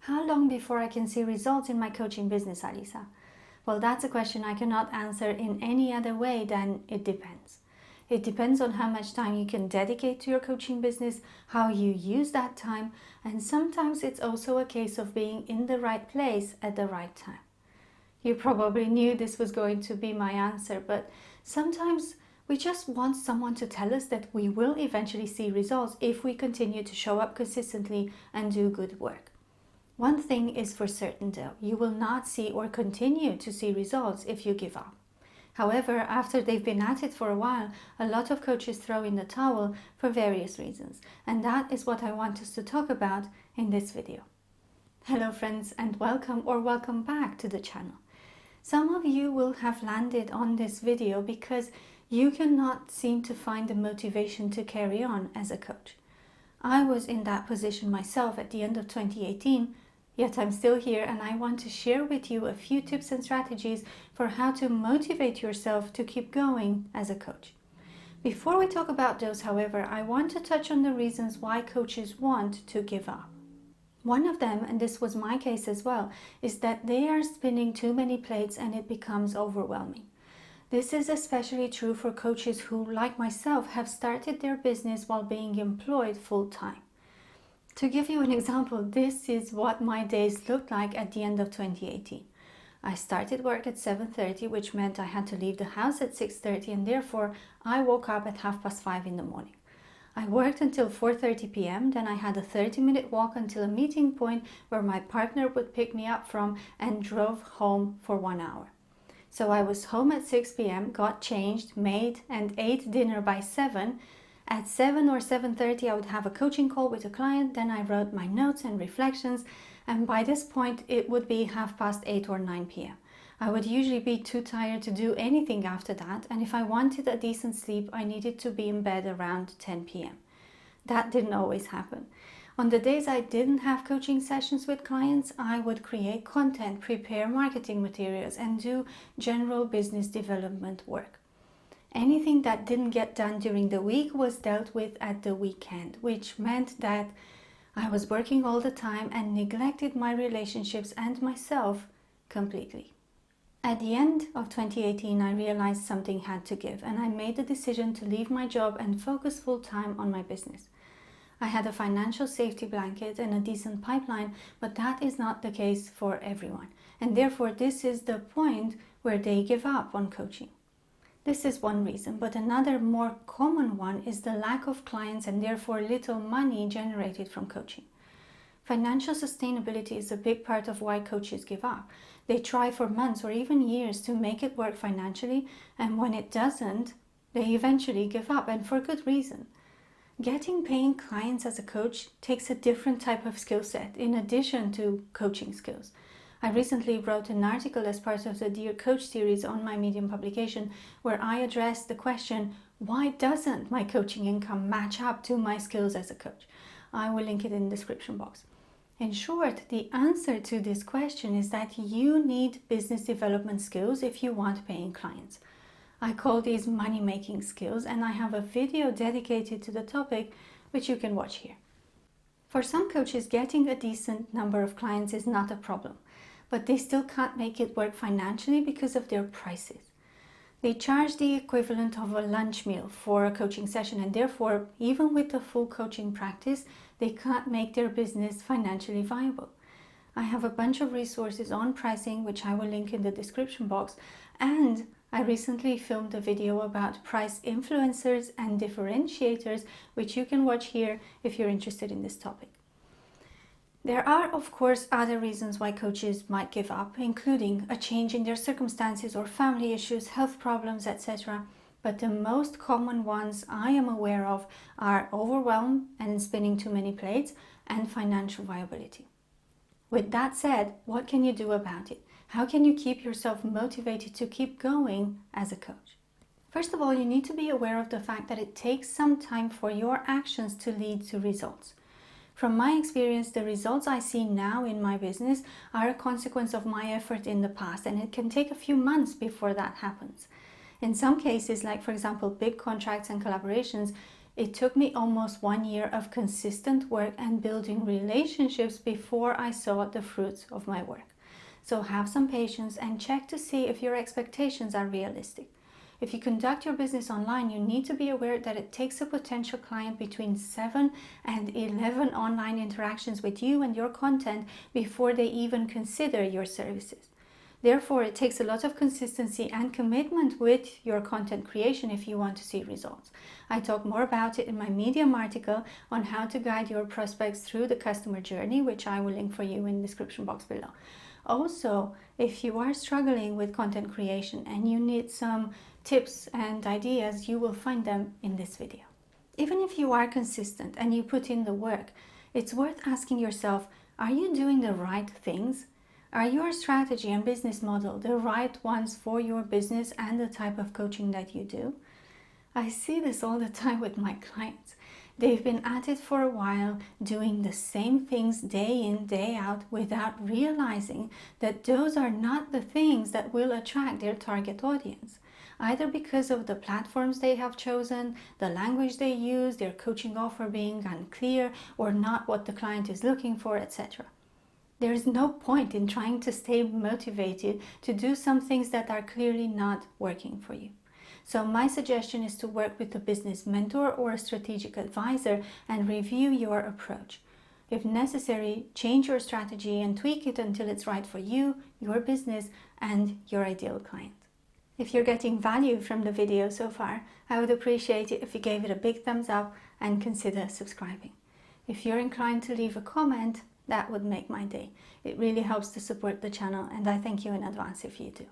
How long before I can see results in my coaching business, Alisa? Well, that's a question I cannot answer in any other way than it depends. It depends on how much time you can dedicate to your coaching business, how you use that time, and sometimes it's also a case of being in the right place at the right time. You probably knew this was going to be my answer, but sometimes we just want someone to tell us that we will eventually see results if we continue to show up consistently and do good work. One thing is for certain though, you will not see or continue to see results if you give up. However, after they've been at it for a while, a lot of coaches throw in the towel for various reasons, and that is what I want us to talk about in this video. Hello friends, and welcome back to the channel. Some of you will have landed on this video because you cannot seem to find the motivation to carry on as a coach. I was in that position myself at the end of 2018, yet I'm still here, and I want to share with you a few tips and strategies for how to motivate yourself to keep going as a coach. Before we talk about those, however, I want to touch on the reasons why coaches want to give up. One of them, and this was my case as well, is that they are spinning too many plates and it becomes overwhelming. This is especially true for coaches who, like myself, have started their business while being employed full-time. To give you an example, this is what my days looked like at the end of 2018. I started work at 7:30, which meant I had to leave the house at 6:30, and therefore I woke up at 5:30 in the morning. I worked until 4:30 p.m. Then I had a 30-minute walk until a meeting point where my partner would pick me up from, and drove home for 1 hour. So I was home at 6 p.m., got changed, made and ate dinner by 7. At 7 or 7:30 I would have a coaching call with a client, then I wrote my notes and reflections, and by this point it would be 8:30 or 9 p.m. I would usually be too tired to do anything after that, and if I wanted a decent sleep I needed to be in bed around 10 p.m. That didn't always happen. On the days I didn't have coaching sessions with clients, I would create content, prepare marketing materials, and do general business development work. Anything that didn't get done during the week was dealt with at the weekend, which meant that I was working all the time and neglected my relationships and myself completely. At the end of 2018, I realized something had to give, and I made the decision to leave my job and focus full-time on my business. I had a financial safety blanket and a decent pipeline, but that is not the case for everyone, and therefore this is the point where they give up on coaching. This is one reason, but another more common one is the lack of clients and therefore little money generated from coaching. Financial sustainability is a big part of why coaches give up. They try for months or even years to make it work financially, and when it doesn't, they eventually give up, and for good reason. Getting paying clients as a coach takes a different type of skill set in addition to coaching skills. I recently wrote an article as part of the Dear Coach series on my Medium publication where I addressed the question, why doesn't my coaching income match up to my skills as a coach? I will link it in the description box. In short, the answer to this question is that you need business development skills if you want paying clients. I call these money-making skills, and I have a video dedicated to the topic which you can watch here. For some coaches, getting a decent number of clients is not a problem, but they still can't make it work financially because of their prices. They charge the equivalent of a lunch meal for a coaching session, and therefore, even with the full coaching practice, they can't make their business financially viable. I have a bunch of resources on pricing, which I will link in the description box, and I recently filmed a video about price influencers and differentiators, which you can watch here if you're interested in this topic. There are, of course, other reasons why coaches might give up, including a change in their circumstances or family issues, health problems, etc. But the most common ones I am aware of are overwhelm and spinning too many plates, and financial viability. With that said, what can you do about it? How can you keep yourself motivated to keep going as a coach? First of all, you need to be aware of the fact that it takes some time for your actions to lead to results. From my experience, the results I see now in my business are a consequence of my effort in the past, and it can take a few months before that happens. In some cases, like for example, big contracts and collaborations, It took me almost 1 year of consistent work and building relationships before I saw the fruits of my work. So have some patience and check to see if your expectations are realistic. If you conduct your business online, you need to be aware that it takes a potential client between 7 and 11 online interactions with you and your content before they even consider your services. Therefore, it takes a lot of consistency and commitment with your content creation if you want to see results. I talk more about it in my Medium article on how to guide your prospects through the customer journey, which I will link for you in the description box below. Also, if you are struggling with content creation and you need some tips and ideas, you will find them in this video. Even if you are consistent and you put in the work, it's worth asking yourself, are you doing the right things? Are your strategy and business model the right ones for your business and the type of coaching that you do? I see this all the time with my clients. They've been at it for a while, doing the same things day in, day out, without realizing that those are not the things that will attract their target audience. Either because of the platforms they have chosen, the language they use, their coaching offer being unclear, or not what the client is looking for, etc. There is no point in trying to stay motivated to do some things that are clearly not working for you. So my suggestion is to work with a business mentor or a strategic advisor and review your approach. If necessary, change your strategy and tweak it until it's right for you, your business, and your ideal client. If you're getting value from the video so far, I would appreciate it if you gave it a big thumbs up and consider subscribing. If you're inclined to leave a comment, that would make my day. It really helps to support the channel, and I thank you in advance if you do.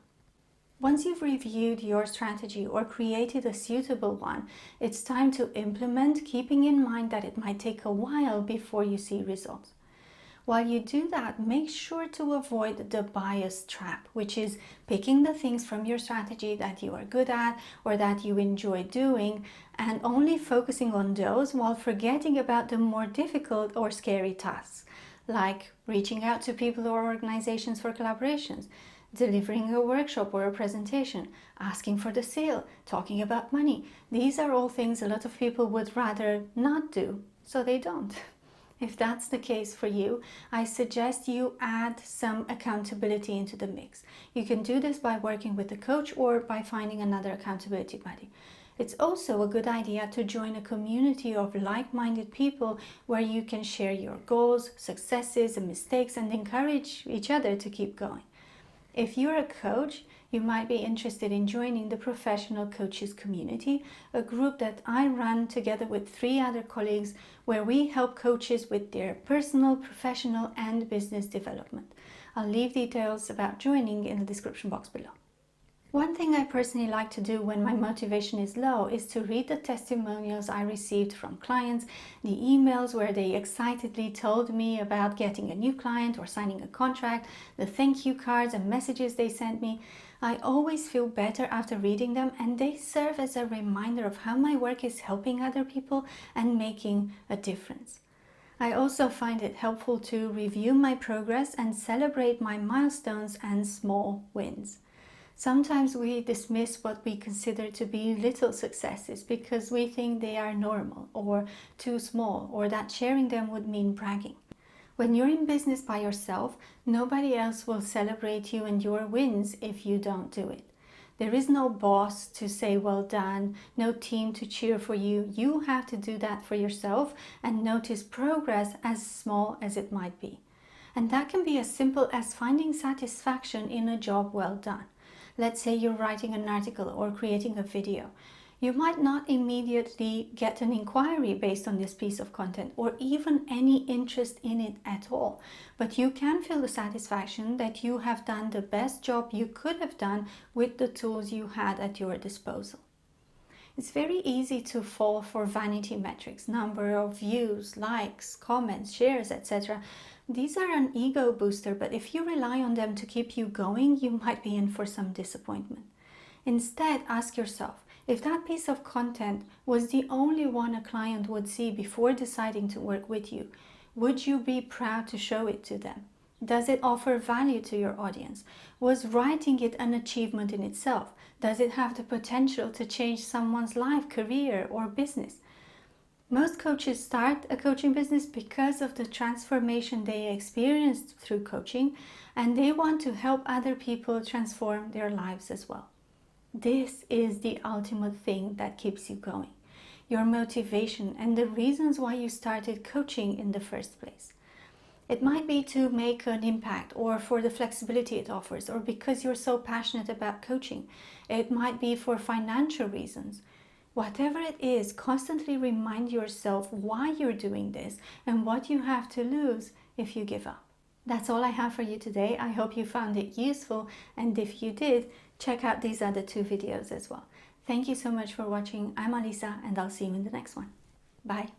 Once you've reviewed your strategy or created a suitable one, it's time to implement, keeping in mind that it might take a while before you see results. While you do that, make sure to avoid the bias trap, which is picking the things from your strategy that you are good at or that you enjoy doing and only focusing on those while forgetting about the more difficult or scary tasks, like reaching out to people or organizations for collaborations, delivering a workshop or a presentation, asking for the sale, talking about money. These are all things a lot of people would rather not do, so they don't. If that's the case for you, I suggest you add some accountability into the mix. You can do this by working with a coach or by finding another accountability buddy. It's also a good idea to join a community of like-minded people where you can share your goals, successes, and mistakes and encourage each other to keep going. If you're a coach, you might be interested in joining the Professional Coaches Community, a group that I run together with 3 other colleagues where we help coaches with their personal, professional, and business development. I'll leave details about joining in the description box below. One thing I personally like to do when my motivation is low is to read the testimonials I received from clients, the emails where they excitedly told me about getting a new client or signing a contract, the thank you cards and messages they sent me. I always feel better after reading them, and they serve as a reminder of how my work is helping other people and making a difference. I also find it helpful to review my progress and celebrate my milestones and small wins. Sometimes we dismiss what we consider to be little successes because we think they are normal or too small, or that sharing them would mean bragging. When you're in business by yourself, nobody else will celebrate you and your wins if you don't do it. There is no boss to say well done, no team to cheer for you. You have to do that for yourself and notice progress as small as it might be. And that can be as simple as finding satisfaction in a job well done. Let's say you're writing an article or creating a video. You might not immediately get an inquiry based on this piece of content or even any interest in it at all, but you can feel the satisfaction that you have done the best job you could have done with the tools you had at your disposal. It's very easy to fall for vanity metrics, number of views, likes, comments, shares, etc. These are an ego booster, but if you rely on them to keep you going, you might be in for some disappointment. Instead, ask yourself, if that piece of content was the only one a client would see before deciding to work with you, would you be proud to show it to them? Does it offer value to your audience? Was writing it an achievement in itself? Does it have the potential to change someone's life, career, or business? Most coaches start a coaching business because of the transformation they experienced through coaching, and they want to help other people transform their lives as well. This is the ultimate thing that keeps you going, your motivation and the reasons why you started coaching in the first place. It might be to make an impact, or for the flexibility it offers, or because you're so passionate about coaching. It might be for financial reasons. Whatever it is, constantly remind yourself why you're doing this and what you have to lose if you give up. That's all I have for you today. I hope you found it useful, and if you did, check out these other 2 videos as well. Thank you so much for watching. I'm Alisa, and I'll see you in the next one. Bye.